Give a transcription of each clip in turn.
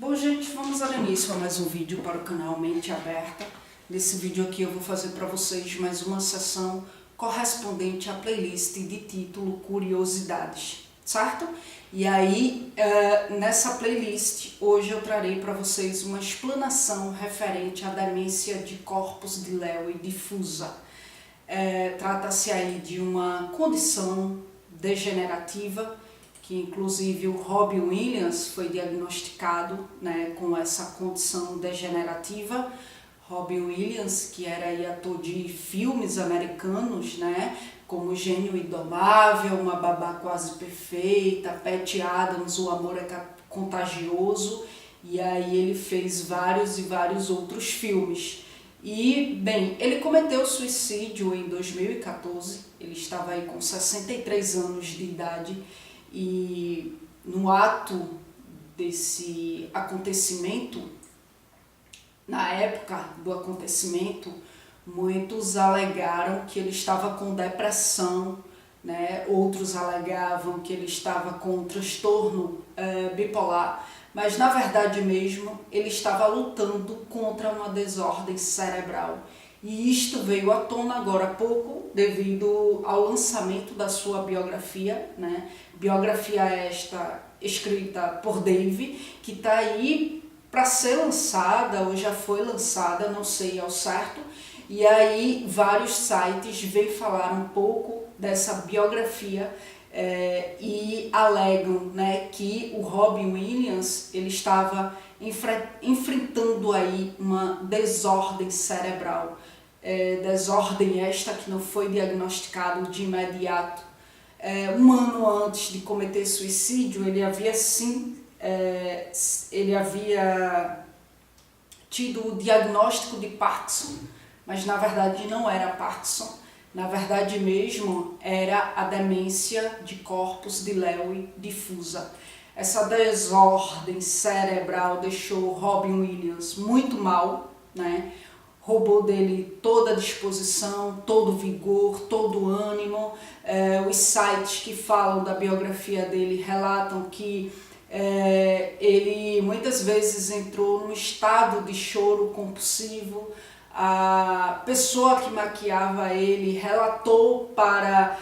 Bom, gente, vamos dar início a mais um vídeo para o canal Mente Aberta. Nesse vídeo aqui eu vou fazer para vocês mais uma sessão correspondente à playlist de título Curiosidades, certo? E aí, nessa playlist, hoje eu trarei para vocês uma explanação referente à demência de corpus de Lewy difusa. Trata-se aí de uma condição degenerativa que inclusive o Robin Williams foi diagnosticado, né, com essa condição degenerativa. Robin Williams, que era aí ator de filmes americanos, né, como Gênio Indomável, Uma Babá Quase Perfeita, Patty Adams, O Amor é Contagioso, e aí ele fez vários e vários outros filmes. E, bem, ele cometeu suicídio em 2014, ele estava aí com 63 anos de idade, e no ato desse acontecimento, na época do acontecimento, muitos alegaram que ele estava com depressão, né? Outros alegavam que ele estava com um transtorno bipolar, mas na verdade mesmo ele estava lutando contra uma desordem cerebral. E isto veio à tona agora há pouco, devido ao lançamento da sua biografia, né? Biografia esta escrita por Dave, que está aí para ser lançada, ou já foi lançada, não sei ao certo. E aí vários sites vêm falar um pouco dessa biografia e alegam, né, que o Robin Williams ele estava enfrentando aí uma desordem cerebral. Desordem esta que não foi diagnosticado de imediato. Um ano antes de cometer suicídio, ele havia tido o diagnóstico de Parkinson, mas na verdade não era Parkinson, na verdade mesmo era a demência de corpus de Lewy difusa. Essa desordem cerebral deixou Robin Williams muito mal, né? Roubou dele toda a disposição, todo o vigor, todo o ânimo. Os sites que falam da biografia dele relatam que ele muitas vezes entrou num estado de choro compulsivo. A pessoa que maquiava ele relatou para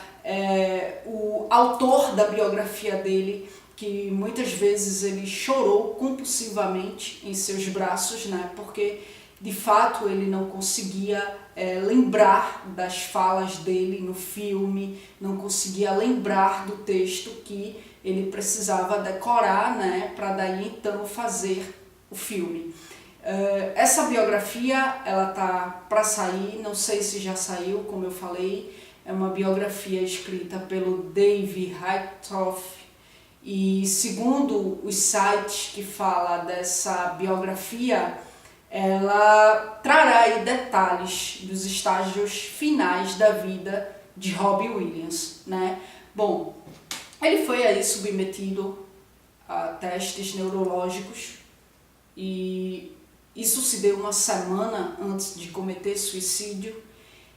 o autor da biografia dele que muitas vezes ele chorou compulsivamente em seus braços, né? Porque de fato ele não conseguia lembrar das falas dele no filme, não conseguia lembrar do texto que ele precisava decorar, né, para daí então fazer o filme. Essa biografia ela tá para sair, não sei se já saiu, como eu falei, é uma biografia escrita pelo Dave Hightoft, e segundo os sites que falam dessa biografia, ela trará aí detalhes dos estágios finais da vida de Robin Williams, né? Bom, ele foi aí submetido a testes neurológicos e isso se deu uma semana antes de cometer suicídio,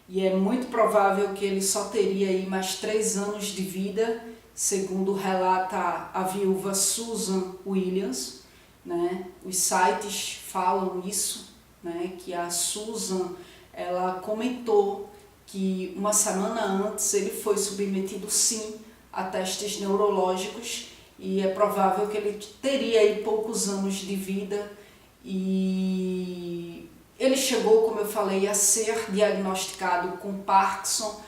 e é muito provável que ele só teria aí mais 3 anos de vida, segundo relata a viúva Susan Williams, né? Os sites falam isso, né? Que a Susan ela comentou que uma semana antes ele foi submetido sim a testes neurológicos e é provável que ele teria aí poucos anos de vida, e ele chegou, como eu falei, a ser diagnosticado com Parkinson.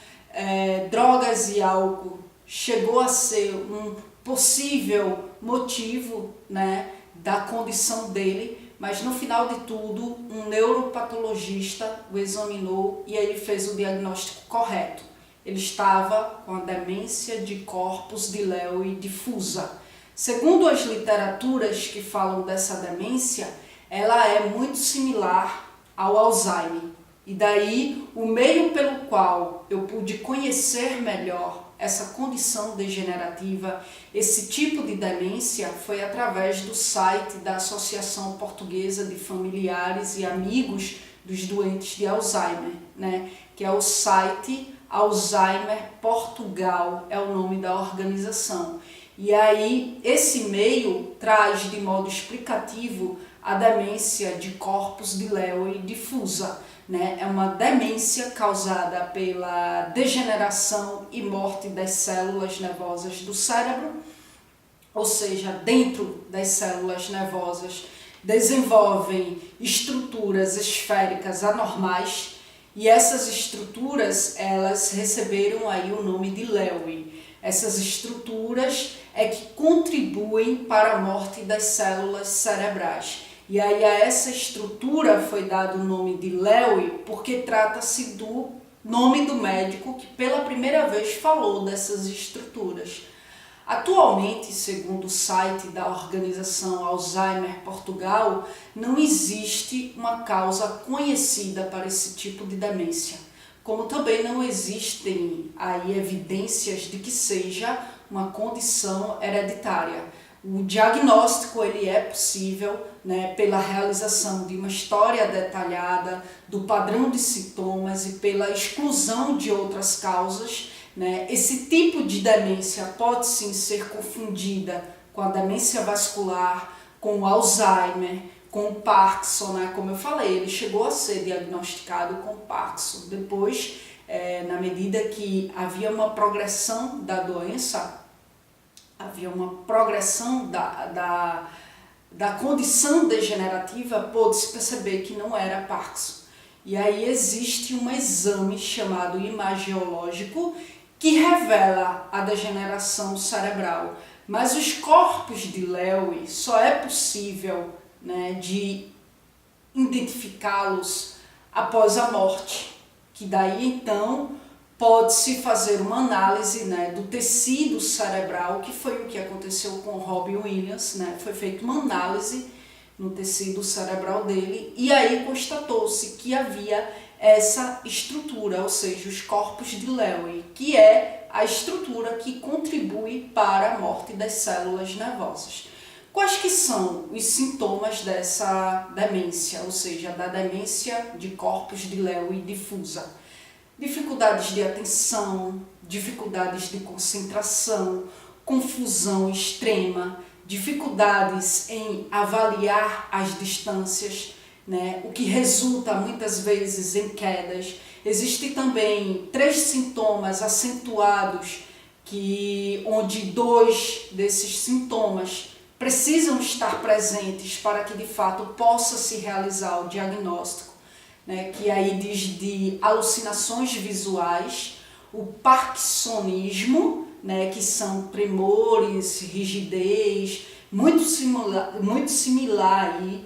Drogas e álcool chegou a ser um possível motivo, né, da condição dele, mas no final de tudo um neuropatologista o examinou e aí fez o diagnóstico correto. Ele estava com a demência de corpus de Lewy difusa. Segundo as literaturas que falam dessa demência, ela é muito similar ao Alzheimer. E daí o meio pelo qual eu pude conhecer melhor essa condição degenerativa, esse tipo de demência, foi através do site da Associação Portuguesa de Familiares e Amigos dos Doentes de Alzheimer, né? Que é o site Alzheimer Portugal, é o nome da organização. E aí esse meio traz de modo explicativo a demência de corpus de Lewy difusa, né? É uma demência causada pela degeneração e morte das células nervosas do cérebro, ou seja, dentro das células nervosas desenvolvem estruturas esféricas anormais, e essas estruturas, elas receberam aí o nome de Lewy. Essas estruturas é que contribuem para a morte das células cerebrais. E aí a essa estrutura foi dado o nome de Lewy porque trata-se do nome do médico que pela primeira vez falou dessas estruturas. Atualmente, segundo o site da organização Alzheimer Portugal, não existe uma causa conhecida para esse tipo de demência, como também não existem aí evidências de que seja uma condição hereditária. O diagnóstico ele é possível, né, pela realização de uma história detalhada do padrão de sintomas e pela exclusão de outras causas, né. Esse tipo de demência pode sim ser confundida com a demência vascular, com o Alzheimer, com o Parkinson, né? Como eu falei, ele chegou a ser diagnosticado com Parkinson. Depois, na medida que havia uma progressão da doença, havia uma progressão da condição degenerativa, pôde-se perceber que não era Parkinson. E aí existe um exame chamado imagiológico que revela a degeneração cerebral. Mas os corpos de Lewy só é possível, né, de identificá-los após a morte, que daí então pode-se fazer uma análise, né, do tecido cerebral, que foi o que aconteceu com Robin Williams, né? Foi feita uma análise no tecido cerebral dele e aí constatou-se que havia essa estrutura, ou seja, os corpos de Lewy, que é a estrutura que contribui para a morte das células nervosas. Quais que são os sintomas dessa demência, ou seja, da demência de corpus de Lewy difusa? Dificuldades de atenção, dificuldades de concentração, confusão extrema, dificuldades em avaliar as distâncias, né, o que resulta muitas vezes em quedas. Existem também 3 sintomas acentuados onde 2 desses sintomas precisam estar presentes para que de fato possa se realizar o diagnóstico, né, que aí diz de alucinações visuais, o parkinsonismo, né, que são tremores, rigidez, muito similar aí,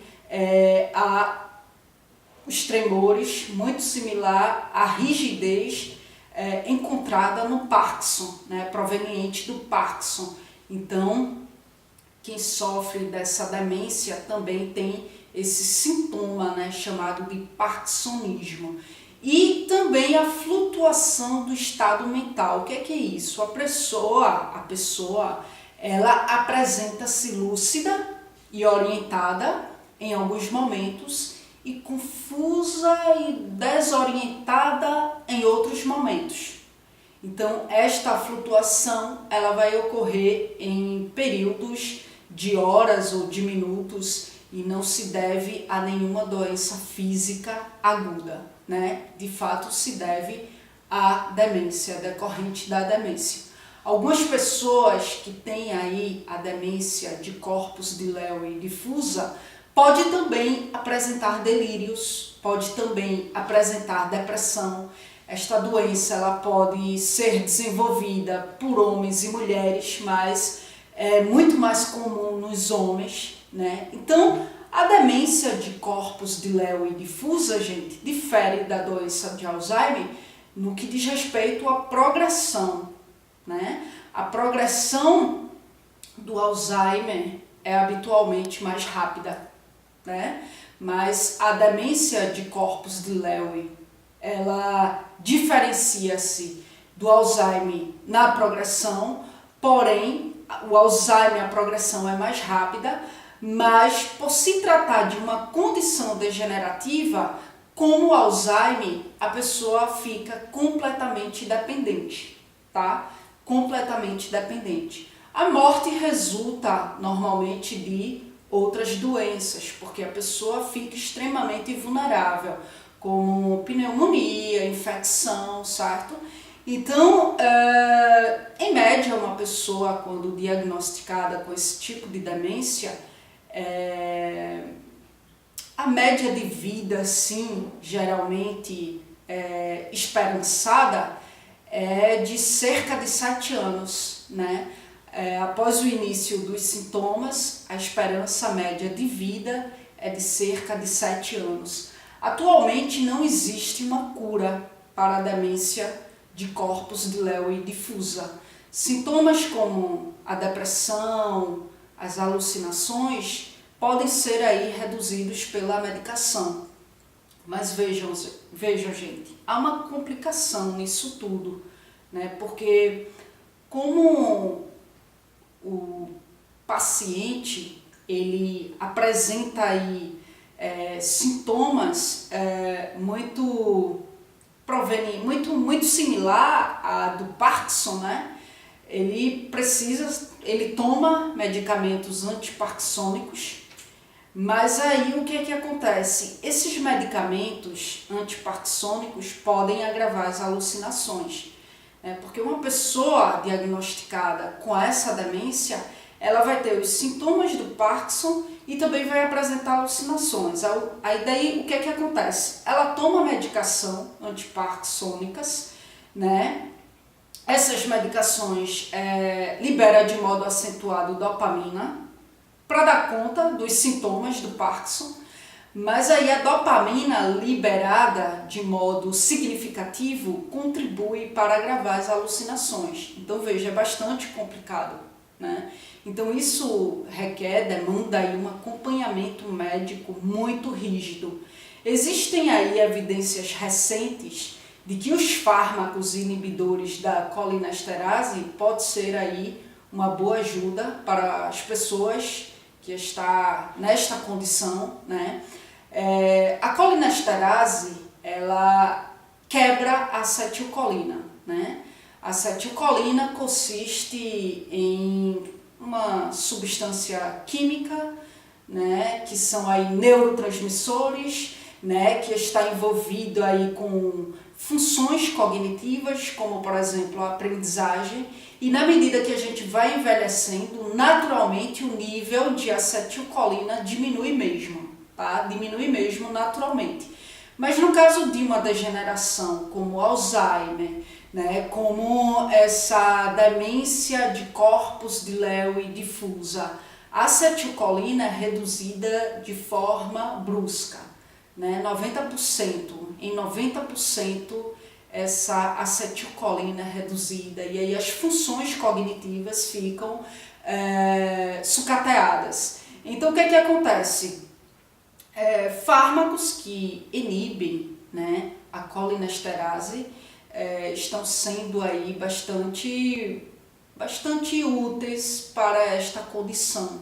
os tremores, muito similar à rigidez encontrada no Parkinson, né, proveniente do Parkinson. Então, quem sofre dessa demência também tem esse sintoma, né, chamado de parkinsonismo. E também a flutuação do estado mental. O que é isso? A pessoa ela apresenta-se lúcida e orientada em alguns momentos e confusa e desorientada em outros momentos. Então, esta flutuação ela vai ocorrer em períodos de horas ou de minutos e não se deve a nenhuma doença física aguda, né? De fato, se deve à demência, decorrente da demência. Algumas pessoas que têm aí a demência de corpus de Lewy difusa pode também apresentar delírios, pode também apresentar depressão. Esta doença ela pode ser desenvolvida por homens e mulheres, mas é muito mais comum nos homens, né? Então, a demência de corpus de Lewy difusa, gente, difere da doença de Alzheimer no que diz respeito à progressão, né? A progressão do Alzheimer é habitualmente mais rápida, né? Mas a demência de corpus de Lewy, ela diferencia-se do Alzheimer na progressão, porém, o Alzheimer, a progressão é mais rápida, mas por se tratar de uma condição degenerativa, como o Alzheimer, a pessoa fica completamente dependente, tá? Completamente dependente. A morte resulta normalmente de outras doenças, porque a pessoa fica extremamente vulnerável, como pneumonia, infecção, certo? Então, em média, uma pessoa, quando diagnosticada com esse tipo de demência, a média de vida, sim, geralmente esperançada, é de cerca de 7 anos, né? Após o início dos sintomas, a esperança média de vida é de cerca de 7 anos. Atualmente não existe uma cura para a demência de corpus de Lewy difusa. Sintomas como a depressão, as alucinações podem ser aí reduzidos pela medicação. Mas vejam gente, há uma complicação nisso tudo, né? Porque como o paciente ele apresenta aí sintomas muito similar a do Parkinson, né? Ele toma medicamentos antiparkinsônicos, mas aí o que acontece? Esses medicamentos antiparkinsônicos podem agravar as alucinações, né? Porque uma pessoa diagnosticada com essa demência, ela vai ter os sintomas do Parkinson e também vai apresentar alucinações. Aí daí o que acontece? Ela toma medicação antiparkinsônicas, né? Essas medicações liberam de modo acentuado dopamina para dar conta dos sintomas do Parkinson, mas aí a dopamina liberada de modo significativo contribui para agravar as alucinações. Então veja, é bastante complicado, né? Então isso demanda aí um acompanhamento médico muito rígido. Existem aí evidências recentes de que os fármacos inibidores da colinesterase pode ser aí uma boa ajuda para as pessoas que estão nesta condição, né? A colinesterase, ela quebra a acetilcolina, né? A acetilcolina consiste em uma substância química, né, que são aí neurotransmissores, né, que está envolvido aí com funções cognitivas, como por exemplo a aprendizagem, e na medida que a gente vai envelhecendo, naturalmente o nível de acetilcolina diminui mesmo, tá? Diminui mesmo naturalmente. Mas no caso de uma degeneração como Alzheimer, né, como essa demência de corpus de Lewy difusa, a acetilcolina é reduzida de forma brusca, né, 90%. Em 90% essa acetilcolina é reduzida e aí as funções cognitivas ficam sucateadas. Então o que acontece? Fármacos que inibem, né, a colinesterase estão sendo aí bastante úteis para esta condição,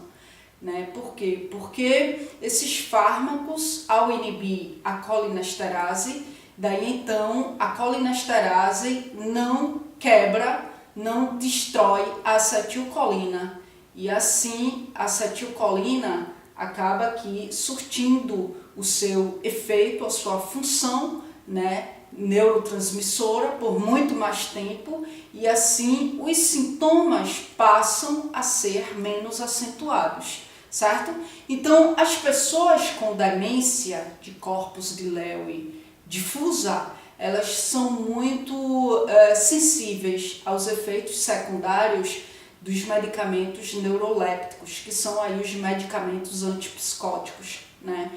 né? Por quê? Porque esses fármacos, ao inibir a colinesterase, daí então a colinesterase não quebra, não destrói a acetilcolina e assim a acetilcolina acaba aqui surtindo o seu efeito, a sua função, né, neurotransmissora por muito mais tempo e assim os sintomas passam a ser menos acentuados, certo? Então as pessoas com demência de corpus de Lewy difusa, elas são muito sensíveis aos efeitos secundários dos medicamentos neurolépticos, que são aí os medicamentos antipsicóticos, né?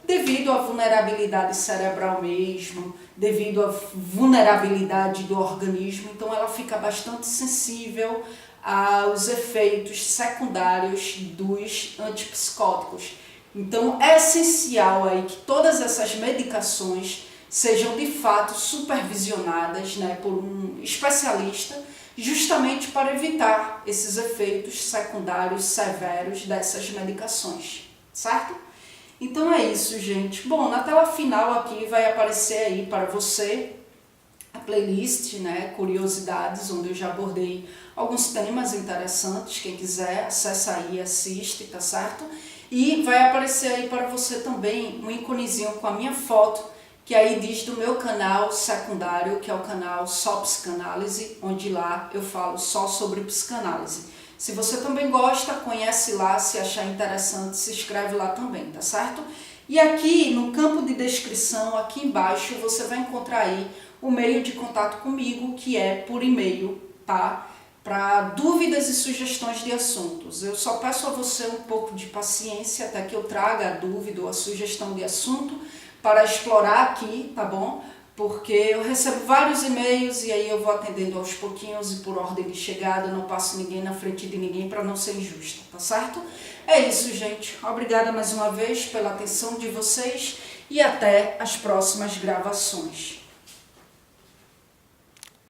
Devido à vulnerabilidade cerebral mesmo, devido à vulnerabilidade do organismo, então ela fica bastante sensível aos efeitos secundários dos antipsicóticos. Então é essencial aí que todas essas medicações sejam de fato supervisionadas, né, por um especialista, justamente para evitar esses efeitos secundários severos dessas medicações, certo? Então é isso, gente. Bom, na tela final aqui vai aparecer aí para você a playlist, né, curiosidades, onde eu já abordei alguns temas interessantes. Quem quiser, acessa aí e assiste, tá certo? E vai aparecer aí para você também um íconezinho com a minha foto, que aí diz do meu canal secundário, que é o canal Só Psicanálise, onde lá eu falo só sobre psicanálise. Se você também gosta, conhece lá, se achar interessante, se inscreve lá também, tá certo? E aqui no campo de descrição, aqui embaixo, você vai encontrar aí o meio de contato comigo, que é por e-mail, tá? Para dúvidas e sugestões de assuntos. Eu só peço a você um pouco de paciência até que eu traga a dúvida ou a sugestão de assunto para explorar aqui, tá bom? Porque eu recebo vários e-mails e aí eu vou atendendo aos pouquinhos e por ordem de chegada, eu não passo ninguém na frente de ninguém para não ser injusta, tá certo? É isso, gente. Obrigada mais uma vez pela atenção de vocês e até as próximas gravações.